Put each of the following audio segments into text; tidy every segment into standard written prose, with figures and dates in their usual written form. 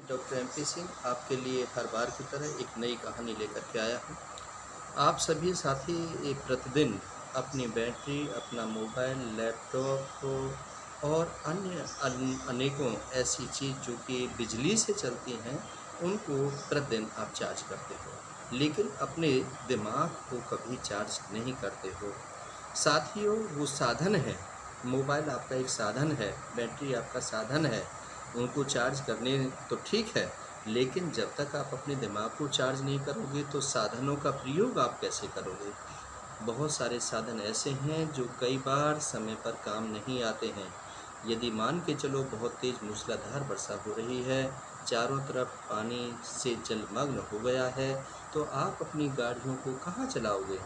Doctor MP Singh आपके लिए हर बार की तरह एक नई कहानी लेकर के आया हूँ। आप सभी साथी प्रतिदिन अपनी बैटरी, अपना मोबाइल, लैपटॉप और अन्य अनेकों ऐसी चीज़ जो कि बिजली से चलती हैं, उनको प्रतिदिन आप चार्ज करते हो। लेकिन अपने दिमाग को कभी चार्ज नहीं करते हो। साथियों, वो साधन है, मोबाइल आपका एक साधन है, बैटरी आपका साधन है, उनको चार्ज करने तो ठीक है, लेकिन जब तक आप अपने दिमाग को चार्ज नहीं करोगे तो साधनों का प्रयोग आप कैसे करोगे? बहुत सारे साधन ऐसे हैं जो कई बार समय पर काम नहीं आते हैं। यदि मान के चलो बहुत तेज़ मूसलाधार वर्षा हो रही है, चारों तरफ पानी से जलमग्न हो गया है, तो आप अपनी गाड़ियों को कहाँ चलाओगे?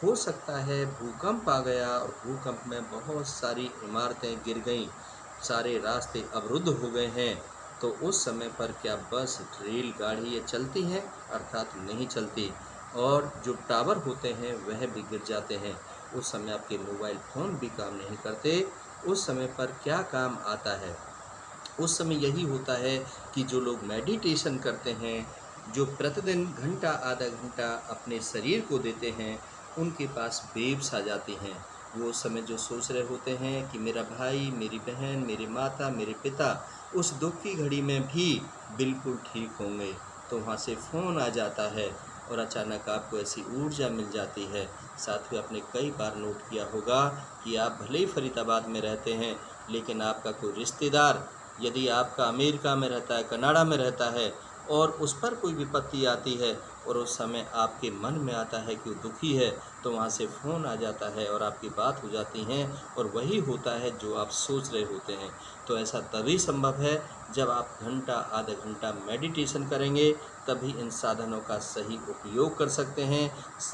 हो सकता है भूकंप आ गया और भूकंप में बहुत सारी इमारतें गिर गईं, सारे रास्ते अवरुद्ध हो गए हैं, तो उस समय पर क्या बस, रेलगाड़ी ये चलती हैं? अर्थात नहीं चलती। और जो टावर होते हैं वह भी गिर जाते हैं। उस समय आपके मोबाइल फ़ोन भी काम नहीं करते। उस समय पर क्या काम आता है? उस समय यही होता है कि जो लोग मेडिटेशन करते हैं, जो प्रतिदिन घंटा आधा घंटा अपने शरीर को देते हैं, उनके पास वेव्स आ जाती हैं। वो उस समय जो सोच रहे होते हैं कि मेरा भाई, मेरी बहन, मेरी माता, मेरे पिता उस दुख की घड़ी में भी बिल्कुल ठीक होंगे, तो वहाँ से फ़ोन आ जाता है और अचानक आपको ऐसी ऊर्जा मिल जाती है। साथियों, आपने कई बार नोट किया होगा कि आप भले ही फरीदाबाद में रहते हैं, लेकिन आपका कोई रिश्तेदार यदि आपका अमेरिका में रहता है, कनाडा में रहता है और उस पर कोई विपत्ति आती है और उस समय आपके मन में आता है कि वो दुखी है, तो वहाँ से फ़ोन आ जाता है और आपकी बात हो जाती हैं और वही होता है जो आप सोच रहे होते हैं। तो ऐसा तभी संभव है जब आप घंटा आधा घंटा मेडिटेशन करेंगे, तभी इन साधनों का सही उपयोग कर सकते हैं,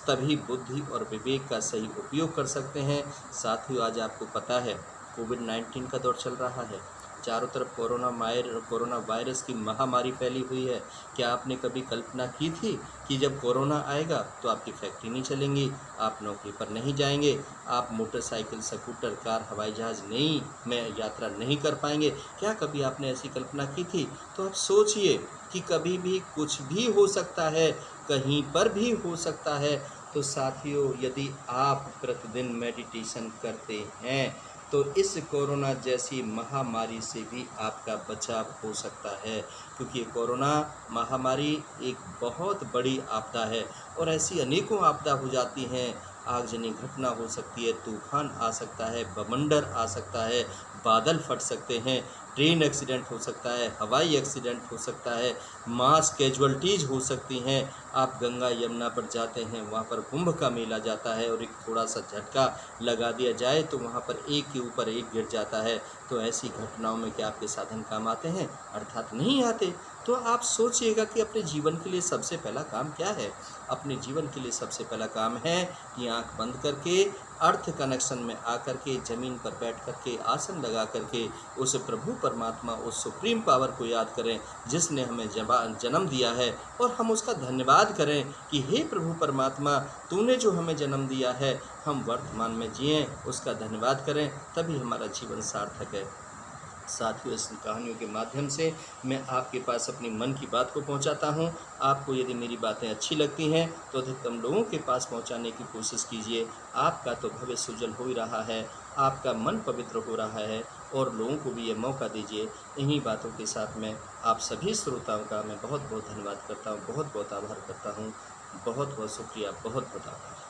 तभी बुद्धि और विवेक का सही उपयोग कर सकते हैं। साथियों, आज आपको पता है कोविड-19 का दौर चल रहा है। चारों तरफ कोरोना वायरस की महामारी फैली हुई है। क्या आपने कभी कल्पना की थी कि जब कोरोना आएगा तो आपकी फैक्ट्री नहीं चलेंगी, आप नौकरी पर नहीं जाएंगे, आप मोटरसाइकिल, स्कूटर, कार, हवाई जहाज़ नहीं में यात्रा नहीं कर पाएंगे? क्या कभी आपने ऐसी कल्पना की थी? तो आप सोचिए कि कभी भी कुछ भी हो सकता है, कहीं पर भी हो सकता है। तो साथियों, यदि आप प्रतिदिन मेडिटेशन करते हैं तो इस कोरोना जैसी महामारी से भी आपका बचाव हो सकता है, क्योंकि ये कोरोना महामारी एक बहुत बड़ी आपदा है और ऐसी अनेकों आपदा हो जाती हैं। आगजनी घटना हो सकती है, तूफान आ सकता है, बवंडर आ सकता है, बादल फट सकते हैं, ट्रेन एक्सीडेंट हो सकता है, हवाई एक्सीडेंट हो सकता है, मास कैजुअल्टीज़ हो सकती हैं। आप गंगा यमुना पर जाते हैं, वहाँ पर कुंभ का मेला जाता है और एक थोड़ा सा झटका लगा दिया जाए तो वहाँ पर एक के ऊपर एक गिर जाता है। तो ऐसी घटनाओं में क्या आपके साधन काम आते हैं? अर्थात नहीं आते। तो आप सोचिएगा कि अपने जीवन के लिए सबसे पहला काम क्या है? अपने जीवन के लिए सबसे पहला काम है कि आँख बंद करके अर्थ कनेक्शन में आकर के ज़मीन पर बैठ कर के आसन लगा कर के उस प्रभु परमात्मा, उस सुप्रीम पावर को याद करें जिसने हमें जन्म दिया है, और हम उसका धन्यवाद करें कि हे प्रभु परमात्मा, तूने जो हमें जन्म दिया है, हम वर्तमान में जिएँ, उसका धन्यवाद करें, तभी हमारा जीवन सार्थक है। साथियों, इस कहानियों के माध्यम से मैं आपके पास अपनी मन की बात को पहुंचाता हूं। आपको यदि मेरी बातें अच्छी लगती हैं तो अधिकतम लोगों के पास पहुंचाने की कोशिश कीजिए। आपका तो भविष्य उज्जवल हो ही रहा है, आपका मन पवित्र हो रहा है और लोगों को भी ये मौका दीजिए। इन्हीं बातों के साथ मैं आप सभी श्रोताओं का मैं बहुत बहुत धन्यवाद करता हूँ, बहुत बहुत आभार करता हूँ। बहुत बहुत शुक्रिया, बहुत बहुत आभार।